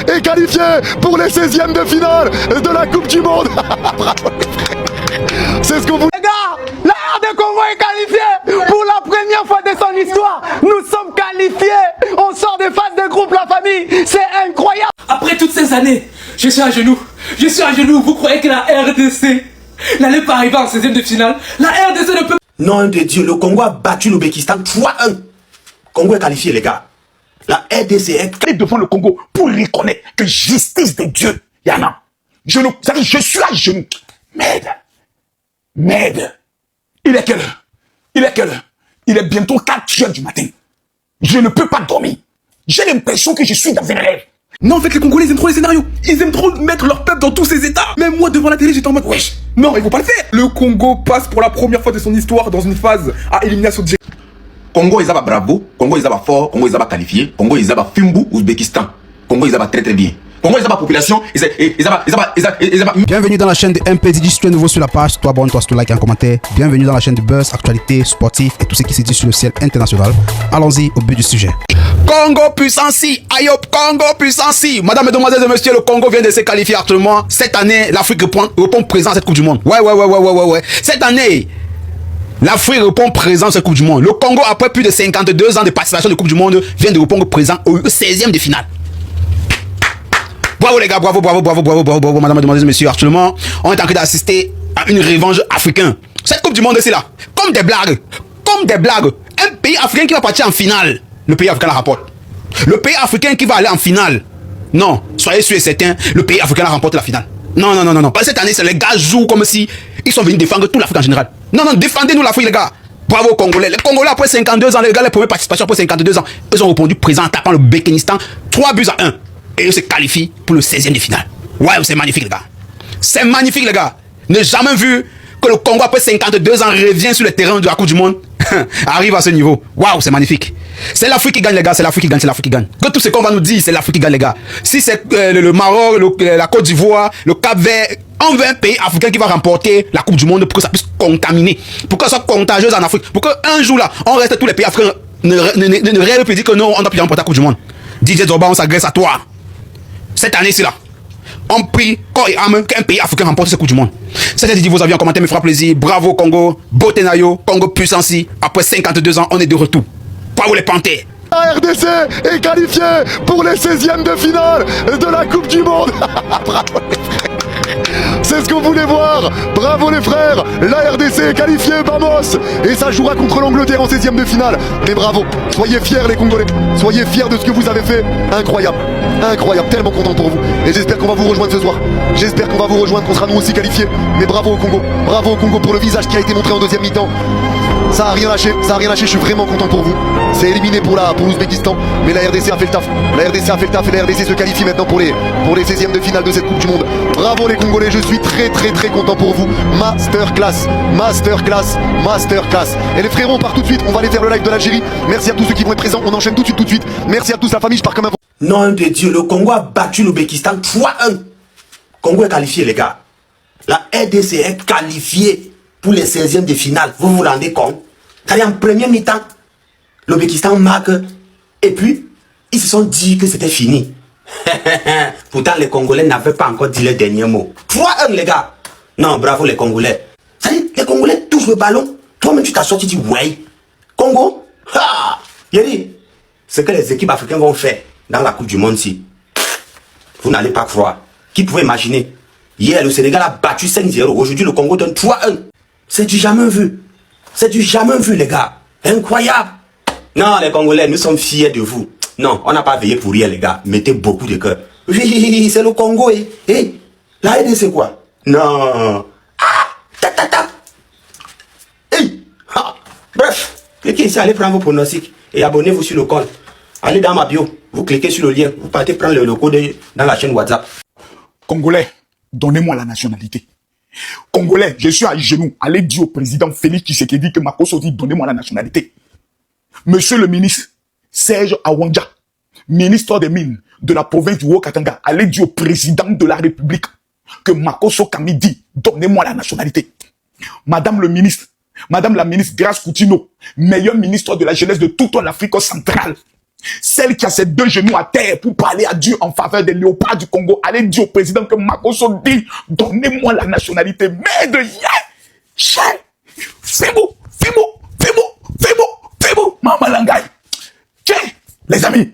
est qualifié pour les 16e de finale de la Coupe du Monde. Bravo. C'est ce qu'on vous... Les gars, la RD Congo est qualifiée pour la première fois de son histoire. Nous sommes qualifiés. On sort des phases de groupe, la famille. C'est incroyable. Après toutes ces années, je suis à genoux. Je suis à genoux. Vous croyez que la RDC n'allait pas arriver en 16e de finale? La RDC ne peut... Nom de Dieu, le Congo a battu l'Ouzbékistan 3-1. Congo est qualifié, les gars. La RDC est devant le Congo pour reconnaître que justice de Dieu, il y en a. Je suis à genoux. Merde. Il est quelle heure? Il est bientôt 4 heures du matin. Je ne peux pas dormir. J'ai l'impression que je suis dans un rêve. Non, en fait, les Congolais, ils aiment trop les scénarios. Ils aiment trop mettre leur peuple dans tous ces états. Même moi, devant la télé, j'étais en mode, wesh, non, il faut pas le faire. Le Congo passe pour la première fois de son histoire dans une phase à élimination directe. Congo, ils ont bravo. Congo, ils ont fort. Congo, ils ont qualifié. Congo, ils ont Fimbu, Ouzbékistan. Congo, ils ont très très bien. Congo, ils ont population. Bienvenue dans la chaîne de MPDJ. Si tu es nouveau sur la page, toi abonne-toi, si tu likes et un commentaire. Bienvenue dans la chaîne de buzz, actualité, sportif et tout ce qui se dit sur le ciel international. Allons-y au but du sujet. Congo puissance, Ayop, Congo puissance. Madame, mesdemoiselles et messieurs, le Congo vient de se qualifier actuellement. Cette année, l'Afrique répond présent à cette Coupe du Monde. Ouais. Cette année, l'Afrique répond présent à cette Coupe du Monde. Le Congo, après plus de 52 ans de participation de Coupe du Monde, vient de répondre présent au 16e de finale. Bravo les gars, bravo, madame, mesdemoiselles et messieurs. Actuellement, on est en train d'assister à une revanche africaine. Cette Coupe du Monde, c'est là. Comme des blagues. Un pays africain qui va partir en finale. Le pays africain la rapporte. Le pays africain qui va aller en finale. Non, soyez sûrs et certains, le pays africain la remporte la finale. Non. Parce que cette année, les gars jouent comme si ils sont venus défendre toute l'Afrique en général. Non, défendez-nous l'Afrique, les gars. Bravo Congolais. Les Congolais, après 52 ans, les gars, les premières participations après 52 ans, ils ont répondu présent en tapant le Békénistan 3-1. Et ils se qualifient pour le 16e de finale. Ouais, c'est magnifique, les gars. C'est magnifique, les gars. Ne jamais vu que le Congo, après 52 ans, revient sur le terrain de la Coupe du Monde. Arrive à ce niveau. Waouh, c'est magnifique. C'est l'Afrique qui gagne, les gars. C'est l'Afrique qui gagne. Que tout ce qu'on va nous dire, c'est l'Afrique qui gagne, les gars. Si c'est le Maroc, la Côte d'Ivoire, le Cap-Vert, on veut un pays africain qui va remporter la Coupe du Monde pour que ça puisse contaminer, pour que ça soit contagieuse en Afrique, pour qu'un jour là, on reste tous les pays africains ne rêvent plus dire que non, on doit plus remporter la Coupe du Monde. DJ Zorba, on s'agresse à toi. Cette année-ci là, on prie corps et âme qu'un pays africain remporte cette Coupe du Monde. C'était dit vos avis en commentaire, me fera plaisir. Bravo Congo, Botenayo, Congo puissance. Après 52 ans, on est de retour. Bravo les Panthères. La RDC est qualifiée pour les 16e de finale de la Coupe du Monde. Bravo les frères. C'est ce qu'on voulait voir. Bravo les frères. La RDC est qualifiée, vamos. Et ça jouera contre l'Angleterre en 16e de finale. Mais bravo. Soyez fiers les Congolais. Soyez fiers de ce que vous avez fait. Incroyable. Tellement content pour vous. Et j'espère qu'on va vous rejoindre ce soir. J'espère qu'on va vous rejoindre, qu'on sera nous aussi qualifiés. Mais bravo au Congo. Bravo au Congo pour le visage qui a été montré en deuxième mi-temps. Ça a rien lâché, je suis vraiment content pour vous. C'est éliminé pour l'Ouzbékistan, mais la RDC a fait le taf. La RDC a fait le taf et la RDC se qualifie maintenant pour les 16e de finale de cette Coupe du Monde. Bravo les Congolais, je suis très content pour vous. Masterclass. Et les frérots, on part tout de suite, on va aller faire le live de l'Algérie. Merci à tous ceux qui vont être présents, on enchaîne tout de suite. Merci à tous la famille, je pars comme un... Nom de Dieu, le Congo a battu l'Ouzbékistan 3-1. Congo est qualifié, les gars. La RDC est qualifiée pour les 16e de finale. Vous vous rendez compte? C'est-à-dire en première mi-temps, l'Ouzbékistan marque et puis ils se sont dit que c'était fini. Pourtant les Congolais n'avaient pas encore dit les derniers mots. 3-1 les gars. Non, bravo les Congolais. C'est-à-dire les Congolais touchent le ballon. Toi-même tu t'assois, tu dis ouais. Congo, Yeri, ce que les équipes africaines vont faire dans la Coupe du Monde si vous n'allez pas croire. Qui pouvait imaginer? Hier le Sénégal a battu 5-0. Aujourd'hui le Congo donne 3-1. C'est du jamais vu. Les gars. Incroyable. Non, les Congolais, nous sommes fiers de vous. Non, on n'a pas veillé pour rien, les gars. Mettez beaucoup de cœur. Oui, c'est le Congo, la RDC, c'est quoi? Non. Bref, cliquez ici, allez prendre vos pronostics et abonnez-vous sur le compte. Allez dans ma bio, vous cliquez sur le lien, vous partez prendre le code dans la chaîne WhatsApp. Congolais, donnez-moi la nationalité. Congolais, je suis à genoux. Allez dire au président Félix Tshisekedi que Makosso dit donnez-moi la nationalité. Monsieur le ministre Serge Awandja, ministre des Mines de la province du Haut-Katanga, allez dire au président de la République que Makosso Kami dit donnez-moi la nationalité. Madame la ministre Grace Coutinho, meilleure ministre de la jeunesse de toute l'Afrique centrale, Celle qui a ses deux genoux à terre pour parler à Dieu en faveur des léopards du Congo. Allez dire au président que Makoso dit, donnez-moi la nationalité. Merde, fais-moi, Maman Langai. Tiens, les amis,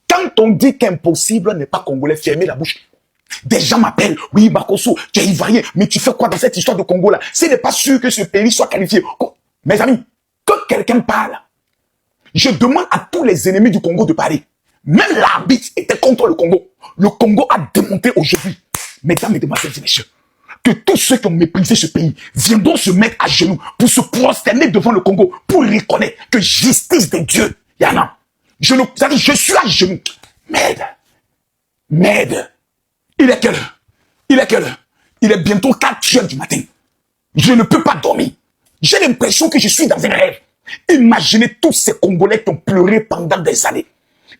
quand on dit qu'impossible n'est pas congolais, fermez la bouche. Des gens m'appellent, oui, Makoso, tu es ivoirien, mais tu fais quoi dans cette histoire de Congo là? Ce n'est pas sûr que ce pays soit qualifié. Mes amis, que quelqu'un parle. Je demande à tous les ennemis du Congo de parler. Même l'arbitre était contre le Congo. Le Congo a démonté aujourd'hui. Mesdames, mesdemoiselles et messieurs, que tous ceux qui ont méprisé ce pays viendront se mettre à genoux pour se prosterner devant le Congo, pour reconnaître que justice de Dieu, il y en a. Je suis à genoux. Merde. Il est quelle heure? Il est bientôt 4 heures du matin. Je ne peux pas dormir. J'ai l'impression que je suis dans un rêve. Imaginez tous ces Congolais qui ont pleuré pendant des années.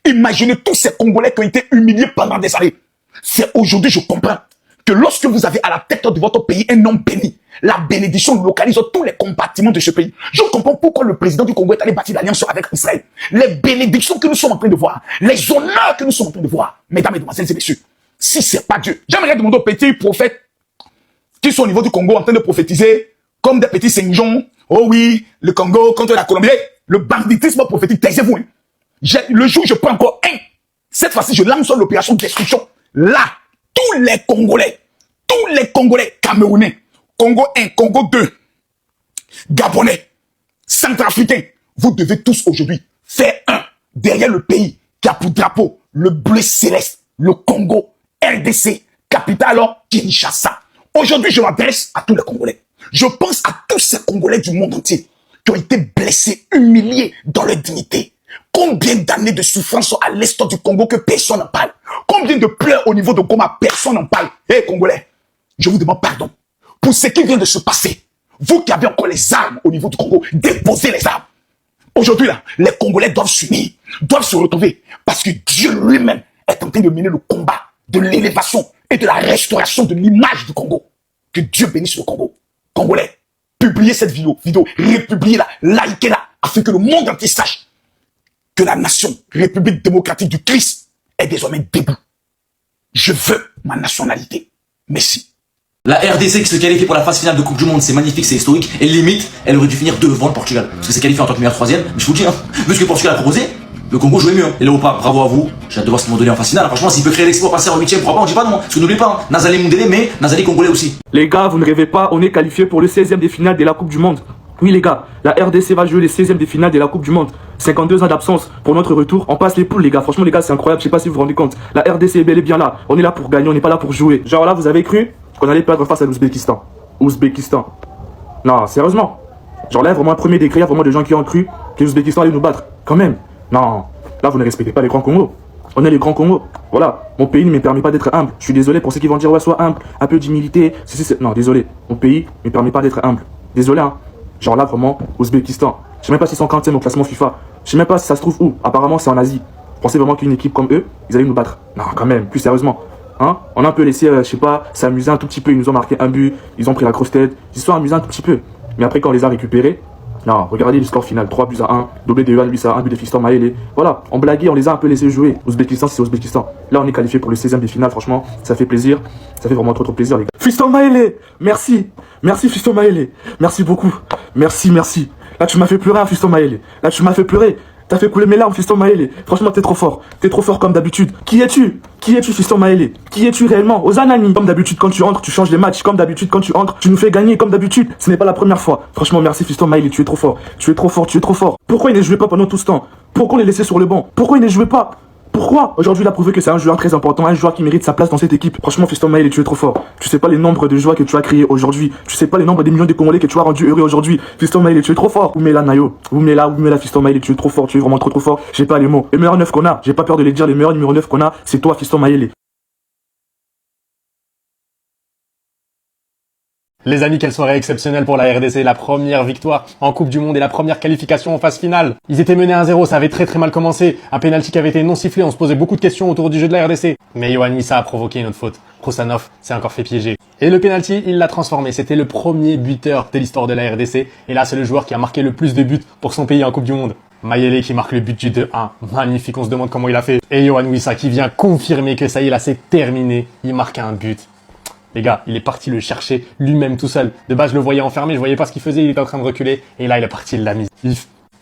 Imaginez tous ces Congolais qui ont été humiliés pendant des années. C'est aujourd'hui je comprends que lorsque vous avez à la tête de votre pays un homme béni, la bénédiction localise tous les compartiments de ce pays. Je comprends pourquoi le président du Congo est allé bâtir l'alliance avec Israël. Les bénédictions que nous sommes en train de voir, les honneurs que nous sommes en train de voir, mesdames, mesdemoiselles et messieurs, si c'est pas Dieu, j'aimerais demander aux petits prophètes qui sont au niveau du Congo en train de prophétiser comme des petits Saint-Jean. Oh oui, le Congo contre la Colombie. Le banditisme prophétique, taisez-vous. Le jour où je prends encore un, cette fois-ci, je lance sur l'opération de destruction. Là, tous les Congolais camerounais, Congo 1, Congo 2, Gabonais, Centrafricains, vous devez tous aujourd'hui faire un derrière le pays qui a pour drapeau le bleu céleste, le Congo, RDC, capitale Kinshasa. Aujourd'hui, je m'adresse à tous les Congolais. Je pense à tous ces Congolais du monde entier qui ont été blessés, humiliés dans leur dignité. Combien d'années de souffrance à l'est du Congo que personne n'en parle? Combien de pleurs au niveau de Goma, personne n'en parle? Congolais, je vous demande pardon pour ce qui vient de se passer. Vous qui avez encore les armes au niveau du Congo, déposez les armes. Aujourd'hui, là, les Congolais doivent s'unir, doivent se retrouver parce que Dieu lui-même est en train de mener le combat de l'élévation et de la restauration de l'image du Congo. Que Dieu bénisse le Congo. Congolais, publiez cette vidéo, republiez-la, likez-la, afin que le monde entier sache que la nation République démocratique du Christ est désormais debout. Je veux ma nationalité. Merci. La RDC qui se qualifie pour la phase finale de Coupe du Monde, c'est magnifique, c'est historique, et limite, elle aurait dû finir devant le Portugal. Parce que c'est qualifié en tant que meilleur troisième, mais je vous le dis, vu ce que le Portugal a proposé, le Congo jouait mieux. Et Léopard, bravo à vous, j'ai hâte de voir ce qu'ils vont donner en phase finale. Franchement, s'il peut créer l'exploit, passer en 8ème, pourquoi pas, on dit pas non. Parce que n'oubliez pas, Nazali Mundele, mais Nazali Congolais aussi. Les gars, vous ne rêvez pas, on est qualifié pour le 16e des finales de la Coupe du Monde. Oui les gars, la RDC va jouer les 16e des finales de la Coupe du Monde. 52 ans d'absence pour notre retour, on passe les poules les gars. Franchement les gars, c'est incroyable, je sais pas si vous vous rendez compte. La RDC est bel et bien là, on est là pour gagner, on n'est pas là pour jouer. Genre là, vous avez cru qu'on allait perdre face à l'Ouzbékistan. Ouzbékistan. Non, sérieusement. Genre là, vraiment un premier décret, il y a vraiment des gens qui ont cru que l'Ouzbékistan allait nous battre. Quand même. Non, là vous ne respectez pas les grands Congo. On est les grands Congo. Voilà, mon pays ne me permet pas d'être humble. Je suis désolé pour ceux qui vont dire ouais, sois humble, un peu d'humilité. Non, désolé, mon pays ne me permet pas d'être humble. Désolé hein. Genre là, vraiment, Ouzbékistan. Je sais même pas s'ils sont 40e au classement FIFA. Je sais même pas si ça se trouve où. Apparemment, c'est en Asie. Vous pensez vraiment qu'une équipe comme eux, ils allaient nous battre? Non, quand même, plus sérieusement. Hein? On a un peu laissé, je sais pas, s'amuser un tout petit peu. Ils nous ont marqué un but. Ils ont pris la grosse tête. Ils se sont amusés un tout petit peu. Mais après, quand on les a récupérés, non, regardez le score final. 3-1. Doublé de Yohan, lui, ça, un but de Fiston Maëlé. Voilà, on blaguait, on les a un peu laissé jouer. Ouzbékistan, c'est Ouzbékistan. Là, on est qualifié pour le 16e des finales. Franchement, ça fait plaisir. Ça fait vraiment trop plaisir, les gars. Fiston Maëlé, merci. Merci, Fiston Maëlé. Merci beaucoup. Merci. Là, tu m'as fait pleurer, hein, Fiston Maëlé. Là, tu m'as fait pleurer. T'as fait couler mes larmes, Fiston Maëlé. Franchement, t'es trop fort. T'es trop fort comme d'habitude. Qui es-tu, Fiston Maëlé? Qui es-tu réellement? Ozanani. Comme d'habitude, quand tu entres, tu changes les matchs. Comme d'habitude, quand tu entres, tu nous fais gagner. Comme d'habitude, ce n'est pas la première fois. Franchement, merci, Fiston Maëlé. Tu es trop fort. Tu es trop fort. Pourquoi il ne jouait pas pendant tout ce temps? Pourquoi on les laissait sur le banc? Pourquoi il ne jouait pas? Pourquoi? Aujourd'hui, il a prouvé que c'est un joueur très important, un joueur qui mérite sa place dans cette équipe. Franchement, Fiston Maëlé, tu es trop fort. Tu sais pas les nombres de joies que tu as créés aujourd'hui. Tu sais pas les nombres des millions de Congolais que tu as rendus heureux aujourd'hui. Fiston Maëlé, tu es trop fort. Oumela Nayo. Oumela, Fiston Maëlé, tu es trop fort. Tu es vraiment trop fort. J'ai pas les mots. Les meilleurs 9 qu'on a, j'ai pas peur de les dire, les meilleurs numéro 9 qu'on a, c'est toi, Fiston Maëlé. Les amis, quelle soirée exceptionnelle pour la RDC, la première victoire en Coupe du Monde et la première qualification en phase finale. Ils étaient menés 1-0, ça avait très mal commencé, un penalty qui avait été non sifflé, on se posait beaucoup de questions autour du jeu de la RDC. Mais Yohan Wissa a provoqué une autre faute, Krosanov s'est encore fait piéger. Et le penalty, il l'a transformé, c'était le premier buteur de l'histoire de la RDC, et là c'est le joueur qui a marqué le plus de buts pour son pays en Coupe du Monde. Mayele qui marque le but du 2-1. Magnifique, on se demande comment il a fait. Et Yohan Wissa qui vient confirmer que ça y est, là c'est terminé. Il marque un but. Les gars, il est parti le chercher lui-même tout seul. De base, je le voyais enfermé, je voyais pas ce qu'il faisait, il était en train de reculer. Et là, il est parti, il l'a mis.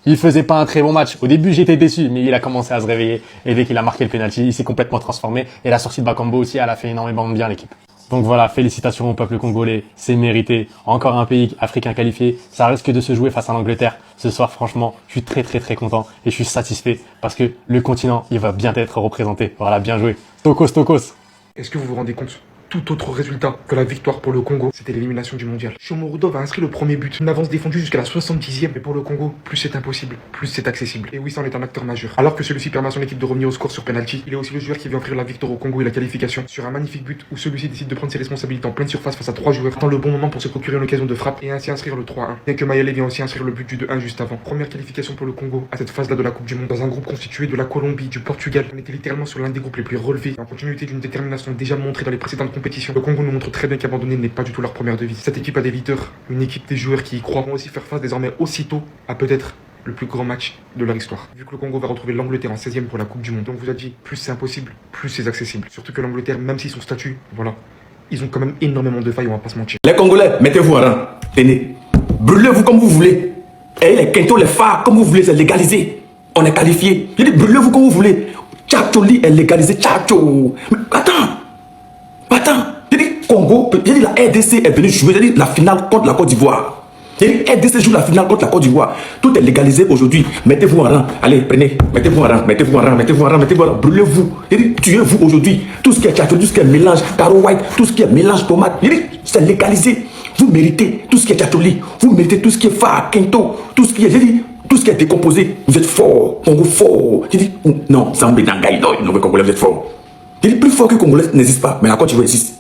Il faisait pas un très bon match. Au début, j'étais déçu, mais il a commencé à se réveiller. Et dès qu'il a marqué le penalty, il s'est complètement transformé. Et la sortie de Bakambu aussi, elle a fait énormément de bien l'équipe. Donc voilà, félicitations au peuple congolais, c'est mérité. Encore un pays africain qualifié, ça risque de se jouer face à l'Angleterre. Ce soir, franchement, je suis très content et je suis satisfait parce que le continent, il va bien être représenté. Voilà, bien joué. Stokos. Est-ce que vous vous rendez compte? Tout autre résultat que la victoire pour le Congo, c'était l'élimination du mondial. Shomorodov a inscrit le premier but, une avance défendue jusqu'à la 70e, mais pour le Congo, plus c'est impossible, plus c'est accessible. Et oui, ça en est un acteur majeur. Alors que celui-ci permet à son équipe de revenir au score sur penalty, il est aussi le joueur qui vient offrir la victoire au Congo et la qualification sur un magnifique but où celui-ci décide de prendre ses responsabilités en pleine surface face à 3 joueurs, attend le bon moment pour se procurer une occasion de frappe et ainsi inscrire le 3-1. Bien que Mayele vient aussi inscrire le but du 2-1 juste avant. Première qualification pour le Congo à cette phase-là de la Coupe du Monde, dans un groupe constitué de la Colombie, du Portugal. On était littéralement sur l'un des groupes les plus relevés, en continuité d'une détermination déjà montrée dans les précédentes compétitions. Le Congo nous montre très bien qu'abandonner n'est pas du tout leur première devise. Cette équipe a des leaders, une équipe des joueurs qui y croient, vont aussi faire face désormais aussitôt à peut-être le plus grand match de leur histoire. Vu que le Congo va retrouver l'Angleterre en 16e pour la Coupe du Monde. Donc on vous a dit, plus c'est impossible, plus c'est accessible. Surtout que l'Angleterre, même si son statut, voilà, ils ont quand même énormément de failles, on va pas se mentir. Les Congolais, mettez-vous en rang. Tenez, brûlez-vous comme vous voulez. Et les quintos, les phares, comme vous voulez, c'est légalisé. On est qualifié. Je dis, brûlez-vous comme vous voulez. Tchatcholi est légalisé. Tchatcho. Mais attends. J'ai dit Congo, j'ai dit la RDC est venue jouer, j'ai dit la finale contre la Côte d'Ivoire. J'ai dit RDC joue la finale contre la Côte d'Ivoire. Tout est légalisé aujourd'hui. Mettez-vous en rang. Allez, prenez. Mettez-vous en rang. Brûlez-vous. J'ai dit tuez-vous aujourd'hui. Tout ce qui est tchatcho, tout ce qui est mélange caro white, tout ce qui est mélange tomate. J'ai dit c'est légalisé. Vous méritez tout ce qui est tchatcholi. Vous méritez tout ce qui est phare, quinto, tout ce qui est, j'ai dit, tout ce qui est décomposé. Vous êtes fort. Congo fort. J'ai dit non, Zambé Nangaï, non, Congolais, vous êtes fort. J'ai dit plus fort que Congolais n'existe pas, mais la Côte d'Ivoire existe.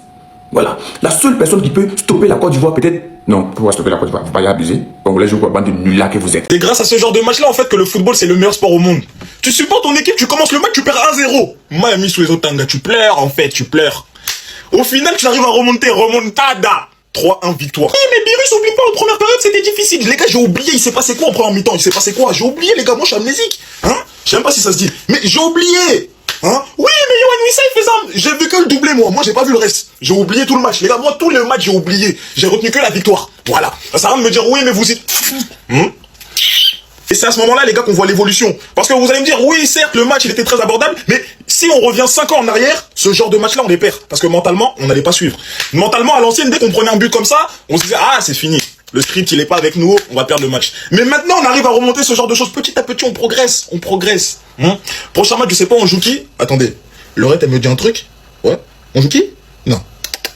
Voilà. La seule personne qui peut stopper la Côte d'Ivoire, peut-être. Non, pour stopper la Côte d'Ivoire, faut pas y abuser. Congolais jouent quoi, bande de nuls que vous êtes. C'est grâce à ce genre de match-là, en fait, que le football, c'est le meilleur sport au monde. Tu supportes ton équipe, tu commences le match, tu perds 1-0. Miami sous les autres tangas, tu pleures, en fait, tu pleures. Au final, tu arrives à remonter, remontada. 3-1 victoire. Oui, mais Birus, oublie pas, en première période, c'était difficile. Les gars, j'ai oublié, il s'est passé quoi en première mi-temps? J'ai oublié, les gars, moi, je suis amnésique. Hein? Je sais même pas si ça se dit. Mais j'ai oublié. Hein? Oui, mais Yohan Wissa, il fait ça. J'ai vu que le doublé, moi. Moi, j'ai pas vu le reste. J'ai oublié tout le match. Les gars, moi, tous les matchs, j'ai oublié. J'ai retenu que la victoire. Voilà. Ça sert à rien de me dire, oui, mais vous êtes... Et c'est à ce moment-là, les gars, qu'on voit l'évolution. Parce que vous allez me dire, oui, certes, le match, il était très abordable, mais si on revient 5 ans en arrière, ce genre de match-là, on les perd. Parce que mentalement, on n'allait pas suivre. Mentalement, à l'ancienne, dès qu'on prenait un but comme ça, on se disait, ah, c'est fini. Le script, il est pas avec nous, on va perdre le match. Mais maintenant, on arrive à remonter ce genre de choses. Petit à petit, on progresse. Prochain match, je sais pas, on joue qui? Attendez. Laurette, elle me dit un truc? Ouais. On joue qui? Non.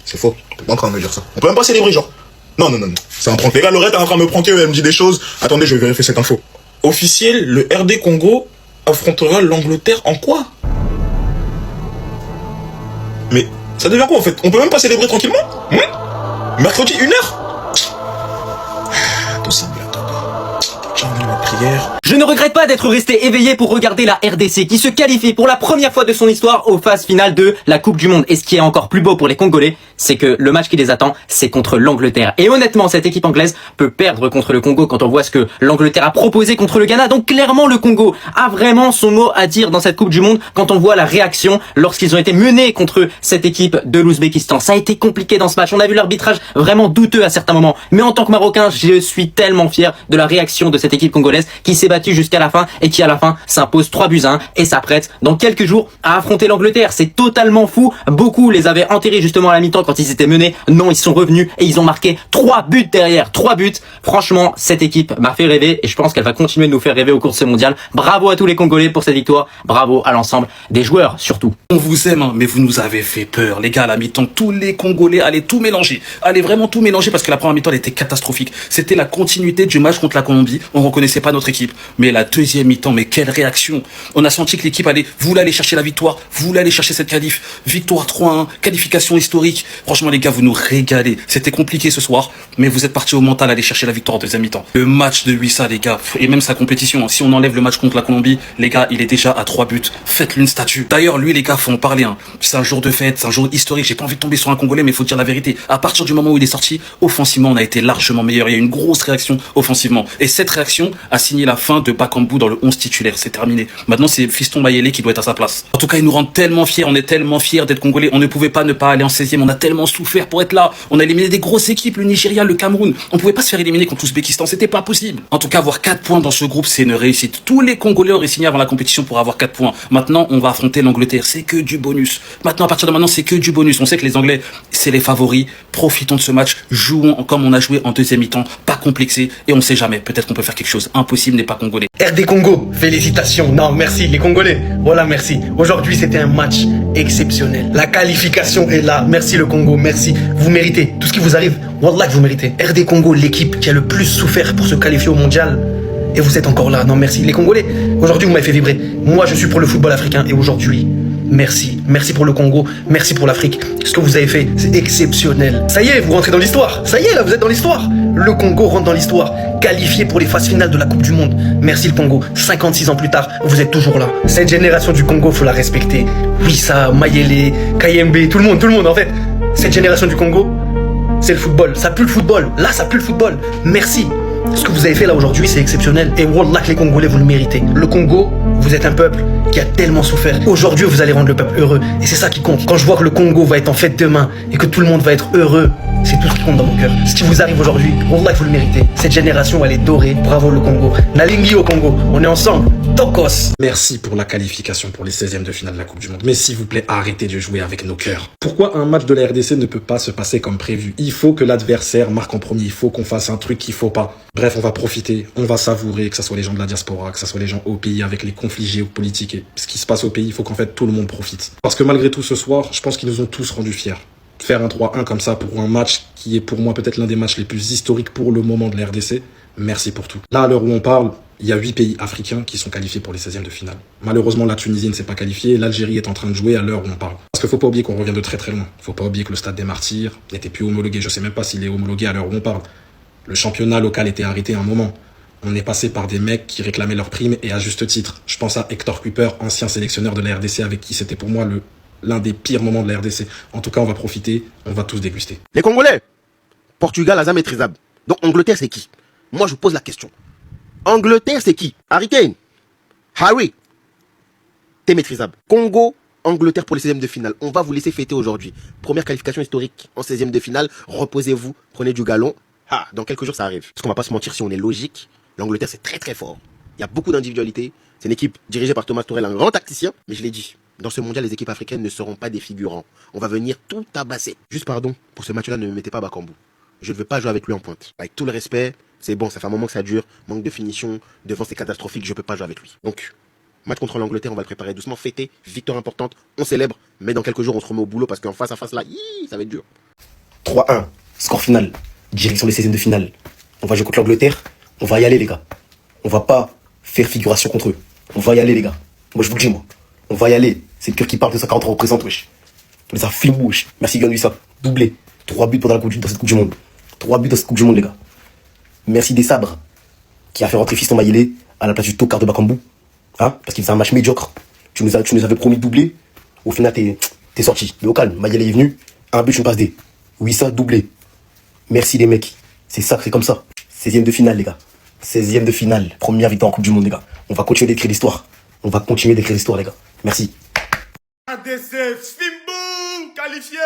C'est faux. T'es pas en train de me dire ça. On peut même pas célébrer, genre. Non. C'est un prank. Les gars, Laurette est en train de me pranker, elle me dit des choses. Attendez, je vais vérifier cette info. Officiel, le RD Congo affrontera l'Angleterre en quoi? Mais ça devient quoi en fait? On peut même pas célébrer tranquillement? Mercredi, 1h? Je ne regrette pas d'être resté éveillé pour regarder la RDC qui se qualifie pour la première fois de son histoire aux phases finales de la Coupe du Monde. Et ce qui est encore plus beau pour les Congolais, c'est que le match qui les attend, c'est contre l'Angleterre. Et honnêtement, cette équipe anglaise peut perdre contre le Congo quand on voit ce que l'Angleterre a proposé contre le Ghana. Donc clairement, le Congo a vraiment son mot à dire dans cette Coupe du Monde quand on voit la réaction lorsqu'ils ont été menés contre cette équipe de l'Ouzbékistan. Ça a été compliqué dans ce match. On a vu l'arbitrage vraiment douteux à certains moments. Mais en tant que Marocain, je suis tellement fier de la réaction de cette équipe congolaise qui s'est battue jusqu'à la fin et qui à la fin s'impose 3-1 et s'apprête dans quelques jours à affronter l'Angleterre. C'est totalement fou. Beaucoup les avaient enterrés justement à la mi-temps quand ils étaient menés. Non, ils sont revenus et ils ont marqué 3 buts derrière. 3 buts. Franchement, cette équipe m'a fait rêver et je pense qu'elle va continuer de nous faire rêver au cours de ce mondial. Bravo à tous les Congolais pour cette victoire. Bravo à l'ensemble des joueurs surtout. On vous aime, hein, mais vous nous avez fait peur. Les gars, à la mi-temps, tous les Congolais allaient tout mélanger. Allaient vraiment tout mélanger parce que la première mi-temps, elle était catastrophique. C'était la continuité du match contre la Colombie. On reconnaissait pas notre équipe. Mais la deuxième mi-temps, mais quelle réaction! On a senti que l'équipe voulait aller chercher la victoire, voulait aller chercher cette qualif. Victoire 3-1, qualification historique. Franchement, les gars, vous nous régalez. C'était compliqué ce soir, mais vous êtes partis au mental aller chercher la victoire en deuxième mi-temps. Le match de Wissa, les gars, et même sa compétition. Si on enlève le match contre la Colombie, les gars, il est déjà à 3 buts. Faites-lui une statue. D'ailleurs, lui, les gars, faut en parler, hein. C'est un jour de fête, c'est un jour historique. J'ai pas envie de tomber sur un Congolais, mais faut dire la vérité. À partir du moment où il est sorti, offensivement, on a été largement meilleur. Il y a eu une grosse réaction offensivement. Et cette réaction a signé la fin besoin de Bakambu dans le 11 titulaire, c'est terminé. Maintenant, c'est Fiston Mayele qui doit être à sa place. En tout cas, ils nous rendent tellement fiers, on est tellement fiers d'être Congolais. On ne pouvait pas ne pas aller en 16e, on a tellement souffert pour être là. On a éliminé des grosses équipes, le Nigeria, le Cameroun. On pouvait pas se faire éliminer contre l'Ouzbékistan, c'était pas possible. En tout cas, avoir 4 points dans ce groupe, c'est une réussite. Tous les Congolais auraient signé avant la compétition pour avoir 4 points. Maintenant, on va affronter l'Angleterre, c'est que du bonus. Maintenant, à partir de maintenant, c'est que du bonus. On sait que les Anglais, c'est les favoris. Profitons de ce match, jouons comme on a joué en deuxième mi-temps, pas complexé, et on sait jamais, peut-être qu'on peut faire quelque chose. Impossible n'est pas congolais. RD Congo, félicitations. Non, merci les Congolais. Voilà, merci. Aujourd'hui, c'était un match exceptionnel. La qualification est là. Merci le Congo, merci. Vous méritez. Tout ce qui vous arrive, wallah que vous méritez. RD Congo, l'équipe qui a le plus souffert pour se qualifier au mondial. Et vous êtes encore là. Non, merci les Congolais. Aujourd'hui, vous m'avez fait vibrer. Moi, je suis pour le football africain. Et aujourd'hui, merci. Merci pour le Congo. Merci pour l'Afrique. Ce que vous avez fait, c'est exceptionnel. Ça y est, vous rentrez dans l'histoire. Ça y est, là, vous êtes dans l'histoire. Le Congo rentre dans l'histoire. Qualifié pour les phases finales de la Coupe du Monde. Merci le Congo. 56 ans plus tard, vous êtes toujours là. Cette génération du Congo, faut la respecter. Wissa, Mayele, Kayembe, tout le monde en fait. Cette génération du Congo, c'est le football. Ça pue le football. Là, ça pue le football. Merci. Ce que vous avez fait là aujourd'hui, c'est exceptionnel. Et wallah que les Congolais, vous le méritez. Le Congo, vous êtes un peuple qui a tellement souffert. Aujourd'hui, vous allez rendre le peuple heureux. Et c'est ça qui compte. Quand je vois que le Congo va être en fête demain et que tout le monde va être heureux, c'est tout ce qui compte dans mon cœur. Ce qui vous arrive aujourd'hui, wallah que vous le méritez. Cette génération, elle est dorée. Bravo le Congo. Nalingi au Congo. On est ensemble. Tokos. Merci pour la qualification pour les 16e de finale de la Coupe du Monde. Mais s'il vous plaît, arrêtez de jouer avec nos cœurs. Pourquoi un match de la RDC ne peut pas se passer comme prévu? Il faut que l'adversaire marque en premier. Il faut qu'on fasse un truc qu'il faut pas. Bref, on va profiter, on va savourer, que ce soit les gens de la diaspora, que ce soit les gens au pays avec les conflits géopolitiques et ce qui se passe au pays. Il faut qu'en fait tout le monde profite. Parce que malgré tout ce soir, je pense qu'ils nous ont tous rendus fiers. Faire un 3-1 comme ça pour un match qui est pour moi peut-être l'un des matchs les plus historiques pour le moment de la RDC, merci pour tout. Là, à l'heure où on parle, il y a 8 pays africains qui sont qualifiés pour les 16e de finale. Malheureusement, la Tunisie ne s'est pas qualifiée, l'Algérie est en train de jouer à l'heure où on parle. Parce qu'il faut pas oublier qu'on revient de très très loin. Faut pas oublier que le stade des Martyrs n'était plus homologué. Je sais même pas s'il est homologué à l'heure où on parle. Le championnat local était arrêté à un moment. On est passé par des mecs qui réclamaient leurs primes et à juste titre. Je pense à Hector Cooper, ancien sélectionneur de la RDC avec qui c'était pour moi l'un des pires moments de la RDC. En tout cas, on va profiter, on va tous déguster. Les Congolais, Portugal, Azam maîtrisable. Donc Angleterre, c'est qui? Moi, je vous pose la question. Angleterre, c'est qui? Harry Kane, Harry, t'es maîtrisable. Congo, Angleterre pour les 16e de finale. On va vous laisser fêter aujourd'hui. Première qualification historique en 16e de finale. Reposez-vous, prenez du galon. Ah, dans quelques jours, ça arrive. Parce qu'on va pas se mentir, si on est logique, l'Angleterre, c'est très très fort. Il y a beaucoup d'individualité. C'est une équipe dirigée par Thomas Tuchel, un grand tacticien. Mais je l'ai dit, dans ce mondial, les équipes africaines ne seront pas des figurants. On va venir tout tabasser. Juste pardon, pour ce match-là, ne me mettez pas Bakambu. Je ne veux pas jouer avec lui en pointe. Avec tout le respect, c'est bon, ça fait un moment que ça dure. Manque de finition, devant c'est catastrophique, je peux pas jouer avec lui. Donc, match contre l'Angleterre, on va le préparer doucement, fêter, victoire importante, on célèbre. Mais dans quelques jours, on se remet au boulot parce qu'en face à face là, ça va être dur. 3-1, score final. Direction les 16e de finale. On va jouer contre l'Angleterre. On va y aller, les gars. On va pas faire figuration contre eux. On va y aller, les gars. Moi, je vous le dis, moi. On va y aller. C'est le cœur qui parle de 50 ans représente, wesh. Mais ça filme, wesh. Merci, Yann Wissa. Doublé. 3 buts dans cette Coupe du Monde. 3 buts dans cette Coupe du Monde, les gars. Merci des sabres qui a fait rentrer Fiston Mayele à la place du tocard de Bakambu. Hein? Parce qu'il faisait un match médiocre. Tu nous avais promis de doubler. Au final, t'es sorti. Mais au calme, Mayele est venu. Un but, une passe D. Wissa, doublé. Merci les mecs. C'est ça, c'est comme ça. 16e de finale, les gars. 16e de finale. Première victoire en Coupe du Monde, les gars. On va continuer d'écrire l'histoire. On va continuer d'écrire l'histoire, les gars. Merci. ADC, Fimbou, qualifié.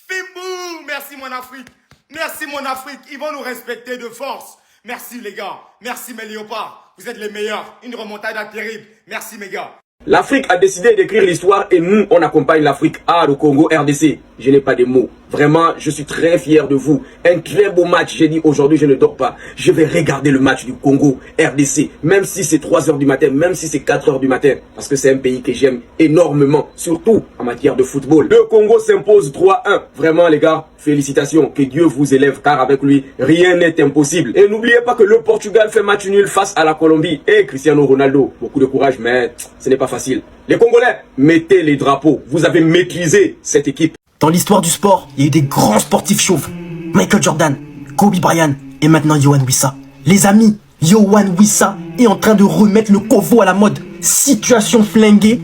Fimbou, merci mon Afrique. Merci mon Afrique. Ils vont nous respecter de force. Merci les gars. Merci mes léopards. Vous êtes les meilleurs. Une remontada terrible. Merci mes gars. L'Afrique a décidé d'écrire l'histoire et nous, on accompagne l'Afrique. Ah, le Congo, RDC. Je n'ai pas de mots. Vraiment, je suis très fier de vous. Un très beau match. J'ai dit aujourd'hui, je ne dors pas. Je vais regarder le match du Congo, RDC. Même si c'est 3 h du matin, même si c'est 4 h du matin. Parce que c'est un pays que j'aime énormément. Surtout en matière de football. Le Congo s'impose 3-1. Vraiment, les gars, félicitations. Que Dieu vous élève, car avec lui, rien n'est impossible. Et n'oubliez pas que le Portugal fait match nul face à la Colombie. Et Cristiano Ronaldo. Beaucoup de courage, mais ce n'est pas facile. Les Congolais, mettez les drapeaux. Vous avez maîtrisé cette équipe. Dans l'histoire du sport, il y a eu des grands sportifs chauves. Michael Jordan, Kobe Bryant et maintenant Yohan Wissa. Les amis, Yohan Wissa est en train de remettre le Kovo à la mode. Situation flinguée.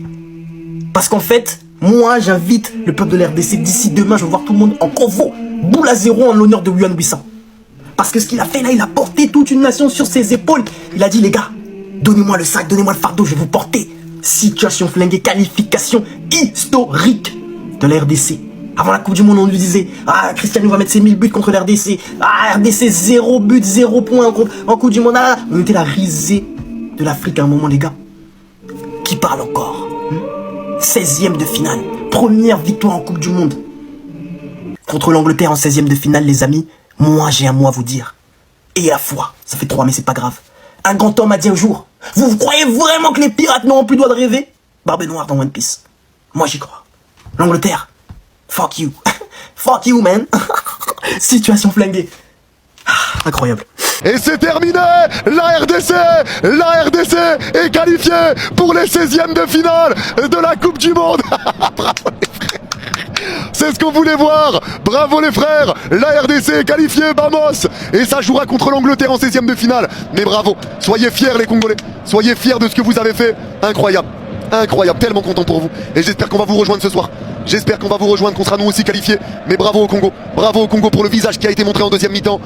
Parce qu'en fait, moi j'invite le peuple de l'RDC d'ici demain, je veux voir tout le monde en Kovo. Boule à 0 en l'honneur de Yohan Wissa. Parce que ce qu'il a fait là, il a porté toute une nation sur ses épaules. Il a dit les gars, Donnez-moi le sac, donnez-moi le fardeau, je vais vous porter. Situation flinguée, qualification historique de la RDC. Avant la Coupe du Monde, on nous disait ah, Cristiano va mettre ses 1000 buts contre la RDC. Ah, RDC, 0 but, 0 point en Coupe du Monde. Ah, on était la risée de l'Afrique à un moment, les gars. Qui parle encore 16e de finale. Première victoire en Coupe du Monde. Contre l'Angleterre en 16e de finale, les amis. Moi, j'ai un mot à vous dire. Et à la fois, ça fait 3, mais c'est pas grave. Un grand homme a dit un jour, vous croyez vraiment que les pirates n'auront plus le droit de rêver? Barbe Noire dans One Piece. Moi, j'y crois. L'Angleterre, fuck you. Fuck you, man. Situation flinguée. Ah, incroyable. Et c'est terminé. La RDC est qualifiée pour les 16e de finale de la Coupe du Monde. Bravo les frères. C'est ce qu'on voulait voir. Bravo les frères. La RDC est qualifiée, vamos. Et ça jouera contre l'Angleterre en 16e de finale. Mais bravo. Soyez fiers les Congolais. Soyez fiers de ce que vous avez fait. Incroyable. Incroyable. Tellement content pour vous. Et j'espère qu'on va vous rejoindre ce soir. J'espère qu'on va vous rejoindre, qu'on sera nous aussi qualifiés. Mais bravo au Congo. Bravo au Congo pour le visage qui a été montré en deuxième mi-temps.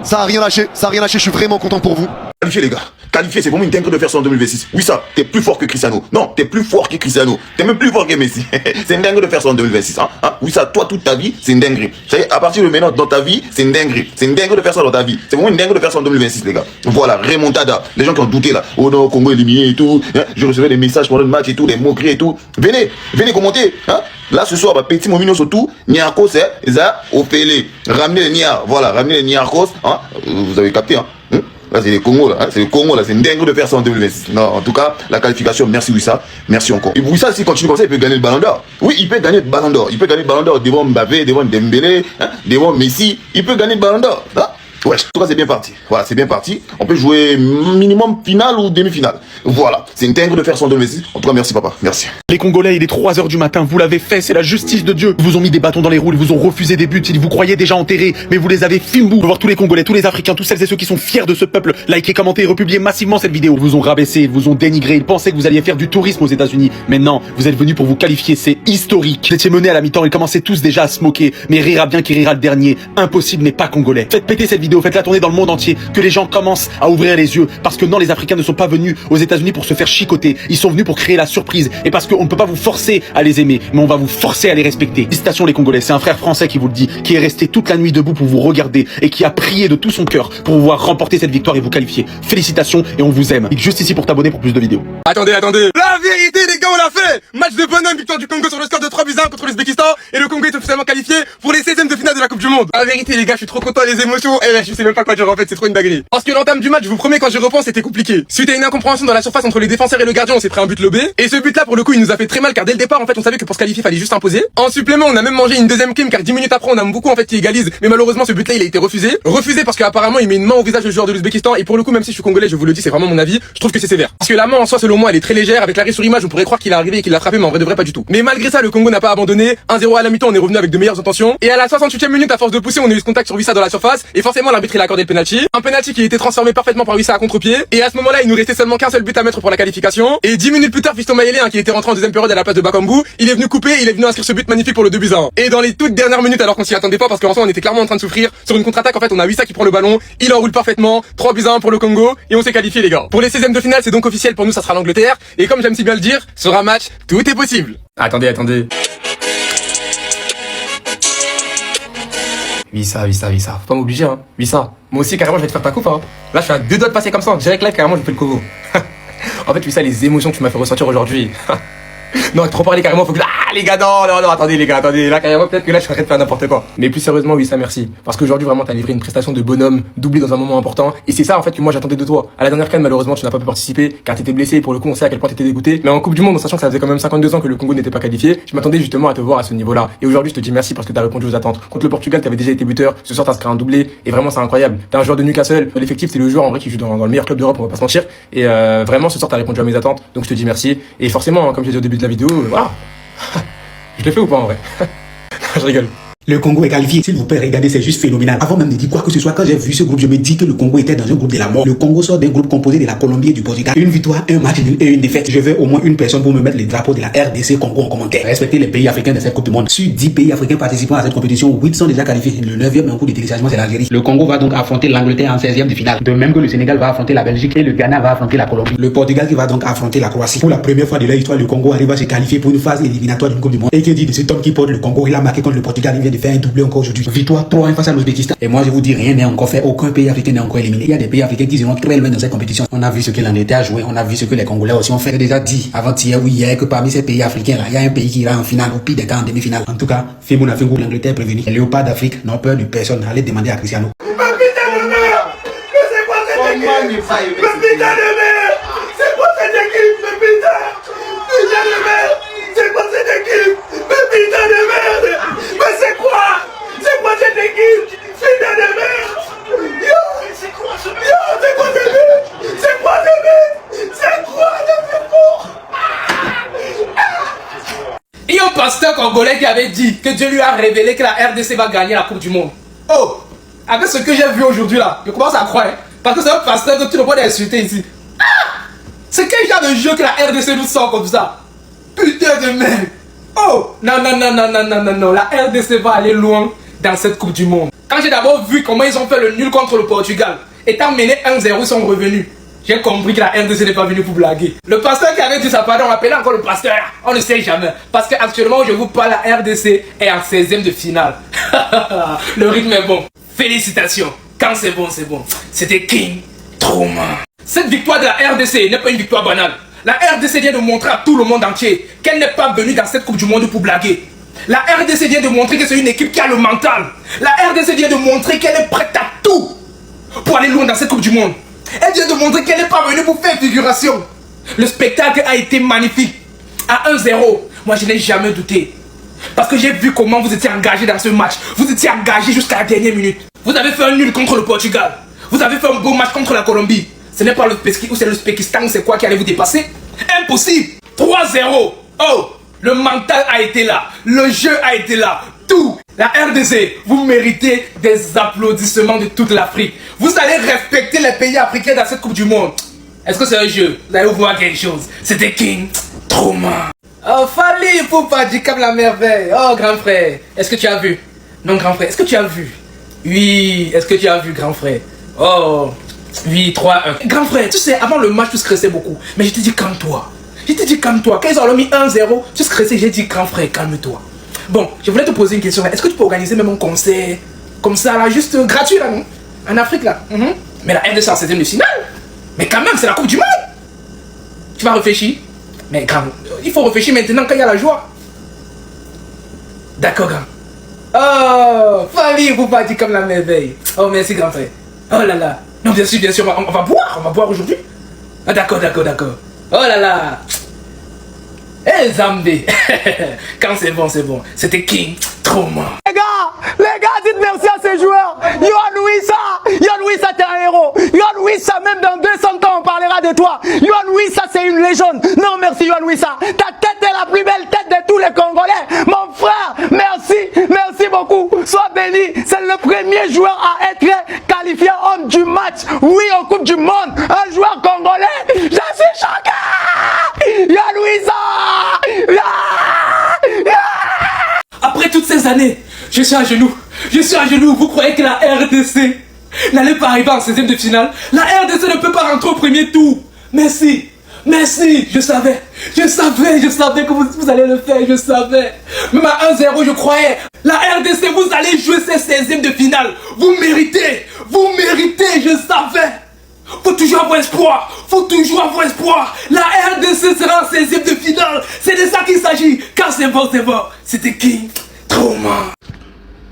Ça a rien lâché, je suis vraiment content pour vous. Qualifié les gars, qualifié, c'est vraiment une dinguerie de faire ça en 2026. Oui ça, t'es plus fort que Cristiano. Non, t'es plus fort que Cristiano. T'es même plus fort que Messi. C'est une dinguerie de faire ça en 2026. Hein? Oui ça, toi toute ta vie, c'est une dinguerie. Ça y est, à partir de maintenant, dans ta vie, c'est une dinguerie. C'est une dinguerie de faire ça dans ta vie. C'est vraiment une dinguerie de faire ça en 2026 les gars. Voilà, remontada. Les gens qui ont douté là. Oh non, Congo éliminé et tout. Hein? Je recevais des messages pendant le match et tout, des moqueries et tout. Venez commenter. Hein? Là ce soir, bah, petit momino surtout, Niarkos, ça, Opélé. Ramenez les Niar, voilà, ramenez les Niarkos. Hein? Vous avez capté, hein? Là, c'est les Congo, là. Hein? C'est le Congo, là. C'est une dingue de faire ça en 2026. Non, en tout cas, la qualification, merci Wissa. Merci encore. Et Wissa, s'il continue comme ça, il peut gagner le Ballon d'Or. Oui, il peut gagner le Ballon d'Or. Il peut gagner le Ballon d'Or devant Mbappé, devant Dembélé, hein? Devant Messi. Il peut gagner le Ballon d'Or. Hein? Ouais, en tout cas, c'est bien parti. Voilà, c'est bien parti. On peut jouer minimum finale ou demi-finale. Voilà. C'est une dingue de faire ça en 2026. En tout cas, merci papa. Merci. Les Congolais, il est 3h du matin, vous l'avez fait, c'est la justice de Dieu. Ils vous ont mis des bâtons dans les roues, ils vous ont refusé des buts, ils vous croyaient déjà enterrés, mais vous les avez fimbou. Pour voir tous les Congolais, tous les Africains, tous celles et ceux qui sont fiers de ce peuple, likez, commentez et republiez massivement cette vidéo. Ils vous ont rabaissé, ils vous ont dénigré, ils pensaient que vous alliez faire du tourisme aux États-Unis. Mais non, vous êtes venus pour vous qualifier, c'est historique. Vous étiez menés à la mi-temps, ils commençaient tous déjà à se moquer, mais rira bien qui rira le dernier. Impossible n'est pas congolais. Faites péter cette vidéo, faites-la tourner dans le monde entier, que les gens commencent à ouvrir les yeux, parce que non, les Africains ne sont pas venus aux États-Unis pour se faire chicoter, ils sont venus pour créer la surprise, et parce qu'on ne peut pas vous forcer à les aimer, mais on va vous forcer à les respecter. Félicitations les Congolais, c'est un frère français qui vous le dit, qui est resté toute la nuit debout pour vous regarder, et qui a prié de tout son cœur pour vous voir remporter cette victoire et vous qualifier. Félicitations, et on vous aime. Clique juste ici pour t'abonner pour plus de vidéos. Attendez. La vérité les gars, on l'a fait. Match de bonhomme, victoire du Congo sur le score de 3-1 contre l'Ouzbékistan, et le Congo est officiellement qualifié pour les 16e de finale de la Coupe du Monde. La vérité les gars, je suis trop content, les émotions, et je sais même pas quoi dire en fait, c'est trop une dinguerie. Parce que l'entame du match, je vous promets, quand j'y repense, c'était compliqué. Suite à une incompréhension dans la surface entre les défenseurs et le gardien, on s'est pris un but lobé. Et ce but là, pour le coup, il nous a fait très mal car dès le départ, en fait, on savait que pour se qualifier, fallait juste imposer. En supplément, on a même mangé une deuxième clim car 10 minutes après, on a beaucoup en fait qui égalise. Mais malheureusement, ce but là, il a été refusé. Refusé parce qu'apparemment, il met une main au visage du joueur de l'Ouzbékistan. Et pour le coup, même si je suis congolais, je vous le dis, c'est vraiment mon avis, je trouve que c'est sévère. Parce que la main en soi, selon moi, elle est très légère. Avec l'arrêt sur image, on pourrait croire qu'il est arrivé et qu'il l'a frappé, mais en vrai de vrai, pas du tout. Mais malgré ça, le Congo n'a pas abandonné. 1-0 à la mi-temps, on est revenu avec de meilleures intentions. Et à la 68e minute, à force de pousser, on a eu ce contact sur Wissa dans la surface. Et forcément, l'arbitre il a accordé le penalty. Un penalty qui a été transformé parfaitement par Wissa à contre-pied. Et à ce moment-là, il nous restait seulement qu'un seul but à mettre pour la qualification. Et 10 minutes plus tard, Fiston Mayele, qui était rentré en deuxième période à la place de Bakambu, il est venu couper, il est venu inscrire ce but magnifique pour le 2-1. Et dans les toutes dernières minutes, alors qu'on s'y attendait pas, parce qu'en soi, on était clairement en train de souffrir, sur une contre-attaque, en fait, on a Wissa qui prend le ballon, il enroule parfaitement, 3-1 pour le Congo, et on s'est qualifié, les gars. Pour les 16e de finale, c'est donc officiel, pour nous, ça sera l'Angleterre. Et comme j'aime si bien le dire, sur un match, tout est possible. Attendez. Wissa, faut pas m'obliger, hein. Wissa, moi aussi, carrément, je vais te faire ta coupe, hein. Là, je suis à 2 doigts de passer comme ça, en direct live, carrément, je fais le Congo. En fait, Wissa, les émotions que tu m'as fait ressentir aujourd'hui. Non, trop parler carrément, faut que... Ah les gars, non, attendez les gars, attendez. Là, carrément, peut-être que là, je suis en train de faire n'importe quoi. Mais plus sérieusement, Wissa, merci. Parce qu'aujourd'hui, vraiment, t'as livré une prestation de bonhomme, doublé dans un moment important. Et c'est ça, en fait, que moi, j'attendais de toi. À la dernière canne, malheureusement, tu n'as pas pu participer, car t'étais blessé. Et pour le coup, on sait à quel point t'étais dégoûté. Mais en Coupe du Monde, en sachant que ça faisait quand même 52 ans que le Congo n'était pas qualifié, je m'attendais justement à te voir à ce niveau-là. Et aujourd'hui, je te dis merci parce que t'as répondu aux attentes. Contre le Portugal, t'avais déjà été buteur. Ce soir, t'as inscrit un doublé. Et vraiment, c'est incroyable. T'es un joueur de Newcastle. L'effectif, c'est le joueur, en vrai, qui joue dans le meilleur club d'Europe, on va pas se mentir. Et vraiment, ce soir, t'as répondu à mes attentes. Donc, je te dis merci. Et forcément, comme j'ai dit au début de la vidéo, voilà. Je l'ai fait ou pas en vrai? Je rigole. Le Congo est qualifié. S'il vous plaît, regardez, c'est juste phénoménal. Avant même de dire quoi que ce soit, quand j'ai vu ce groupe, je me dis que le Congo était dans un groupe de la mort. Le Congo sort d'un groupe composé de la Colombie et du Portugal. Une victoire, un match nul et une défaite. Je veux au moins une personne pour me mettre les drapeaux de la RDC Congo en commentaire. Respectez les pays africains de cette Coupe du Monde. Sur 10 pays africains participant à cette compétition, 8 sont déjà qualifiés. Le 9e en cours de téléchargement, c'est l'Algérie. Le Congo va donc affronter l'Angleterre en 16e de finale. De même que le Sénégal va affronter la Belgique et le Ghana va affronter la Colombie. Le Portugal qui va donc affronter la Croatie. Pour la première fois de leur histoire, le Congo arrive à se qualifier pour une phase éliminatoire d'une Coupe du Monde. Et qui dit de cet homme qui porte le Congo, il a marqué contre le Portugal, il vient de faire un doublé encore aujourd'hui. Victoire 3-1 face à l'Ouzbékistan. Et moi je vous dis, rien n'est encore fait, aucun pays africain n'est encore éliminé. Il y a des pays africains qui iront très loin dans cette compétition. On a vu ce que l'Angleterre a joué, on a vu ce que les Congolais aussi ont fait. J'ai déjà dit avant-hier ou hier que parmi ces pays africains là, il y a un pays qui ira en finale, au pire des cas en demi-finale. En tout cas, Fimouna Fingou, l'Angleterre est prévenue. Les léopards d'Afrique n'ont peur de personne. Allez demander à Cristiano. Mais putain de merde! Mais c'est quoi cette équipe? Mais putain de merde! C'est quoi cette équipe? Mais putain! Putain de merde! C'est quoi cette équipe? Mais putain de merde! Mais c'est quoi? C'est quoi cette équipe? Putain de merde! Yo! C'est quoi ce mec? Yo! C'est quoi ce mec? C'est quoi ce mec? C'est quoi ce mec? Il y a un pasteur congolais qui avait dit que Dieu lui a révélé que la RDC va gagner la Coupe du Monde. Oh! Avec ce que j'ai vu aujourd'hui là, je commence à croire. Hein, parce que c'est un pasteur que tu ne peux pas insulter ici. Ah! C'est quel genre de jeu que la RDC nous sort comme ça? Putain de merde! Oh! Non, non, non, non, non, non, non, non. La RDC va aller loin dans cette Coupe du Monde. Quand j'ai d'abord vu comment ils ont fait le nul contre le Portugal, étant mené 1-0, ils sont revenus. J'ai compris que la RDC n'est pas venue pour blaguer. Le pasteur qui avait dit ça, pardon, on appelait encore le pasteur. On ne sait jamais. Parce qu'actuellement, où je vous parle, la RDC est en 16e de finale. Le rythme est bon. Félicitations. Quand c'est bon, c'est bon. C'était King Trauma. Cette victoire de la RDC n'est pas une victoire banale. La RDC vient de montrer à tout le monde entier qu'elle n'est pas venue dans cette Coupe du Monde pour blaguer. La RDC vient de montrer que c'est une équipe qui a le mental. La RDC vient de montrer qu'elle est prête à tout pour aller loin dans cette Coupe du Monde. Elle vient de montrer qu'elle n'est pas venue pour faire figuration. Le spectacle a été magnifique. À 1-0, moi je n'ai jamais douté. Parce que j'ai vu comment vous étiez engagé dans ce match. Vous étiez engagé jusqu'à la dernière minute. Vous avez fait un nul contre le Portugal. Vous avez fait un beau match contre la Colombie. Ce n'est pas l'Ouzbékistan ou c'est quoi qui allait vous dépasser? Impossible. 3-0. Oh, le mental a été là. Le jeu a été là. Tout. La RDC, vous méritez des applaudissements de toute l'Afrique. Vous allez respecter les pays africains dans cette Coupe du Monde. Est-ce que c'est un jeu? Vous allez voir quelque chose. C'était King Trauma. Oh, Fali, il faut pas dire comme la merveille. Oh, grand frère, est-ce que tu as vu? Non, grand frère, est-ce que tu as vu? Oui, est-ce que tu as vu, grand frère? Oh, oui, 3-1. Grand frère, tu sais, avant le match, tu stressais beaucoup. Mais je t'ai dit, calme-toi. Je t'ai dit, calme-toi. Quand ils ont mis 1-0, tu stressais. J'ai dit, grand frère, calme-toi. Bon, je voulais te poser une question. Est-ce que tu peux organiser même un concert comme ça, là, juste gratuit, là, non? En Afrique, là. Mais la RDC en 16e de finale. Mais quand même, c'est la Coupe du Monde. Tu vas réfléchir. Mais grand, il faut réfléchir maintenant quand il y a la joie. D'accord, grand. Oh, famille, vous pas dit comme la merveille. Oh, merci, grand frère. Oh là là. Non, bien sûr, on va boire aujourd'hui. Ah, d'accord. Oh là là. Eh, Zambé. Quand c'est bon. C'était King Trauma. Les gars, dites merci à ces joueurs. Yohan Wissa, t'es un héros. Yohan Wissa, même dans 200 ans, on parlera de toi. Yohan Wissa, c'est une légende. Non, merci Yohan Wissa. Ta tête est la plus belle tête de tous les Congolais. Mon frère, merci beaucoup. Sois béni. C'est le premier joueur à être qualifié homme du match. Oui, en Coupe du Monde. Un joueur congolais. Je suis choqué. Yohan Wissa. Après toutes ces années, je suis à genoux. Vous croyez que la RDC n'allait pas arriver en 16e de finale? La RDC ne peut pas rentrer au premier tour. Merci. Je savais que vous allez le faire, je savais. Même à 1-0, je croyais. La RDC, vous allez jouer ces 16e de finale. Vous méritez, je savais. Faut toujours avoir espoir. La RDC sera en 16e de finale. C'est de ça qu'il s'agit. Quand c'est bon. C'était King Trauma.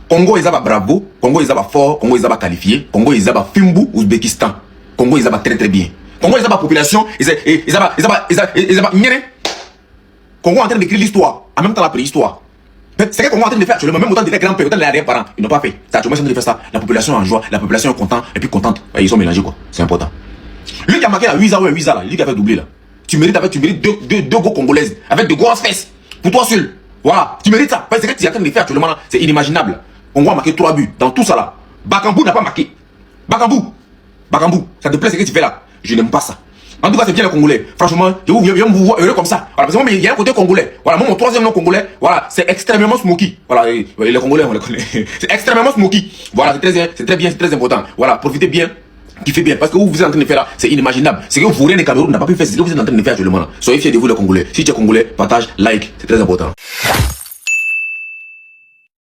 Congo ils ont bravo, Congo ils ont fort, Congo ils ont qualifié, Congo ils ont Fimbu, Ouzbékistan. Congo ils ont très bien. Congo ils ont population, ils ont Congo en train d'écrire l'histoire, en même temps la préhistoire. C'est que Congo en train de faire actuellement, même autant de grands-pères, autant de arrière-parents, ils n'ont pas fait. C'est actuellement en train de faire ça. La population en joie, la population est contente, et puis contente. Ils sont mélangés quoi, c'est important. Lui qui a marqué la 8 là, lui qui a fait doubler là. Tu mérites deux gros congolaises avec de grosses fesses. Pour toi seul. Voilà, tu mérites ça. Parce que ce que tu es en train de faire actuellement là, c'est inimaginable. Congo a marqué 3 buts. Dans tout ça là. Bakambu n'a pas marqué. Bakambu, ça te plaît ce que tu fais là? Je n'aime pas ça. En tout cas, c'est bien les Congolais. Franchement, je vous vois heureux comme ça. Voilà, parce que moi, il y a un côté congolais. Voilà, moi, mon troisième nom congolais, voilà, c'est extrêmement smoky. Voilà, les Congolais, on les connaît. C'est extrêmement smoky. Voilà, c'est très bien, c'est très important. Voilà, profitez bien. Kiffez bien, parce que vous êtes en train de faire là, c'est inimaginable. C'est que vous, rien des Cameroun n'a pas pu faire, c'est ce que vous êtes en train de faire actuellement là. Soyez fiers de vous les Congolais. Si tu es Congolais, partage, like, c'est très important.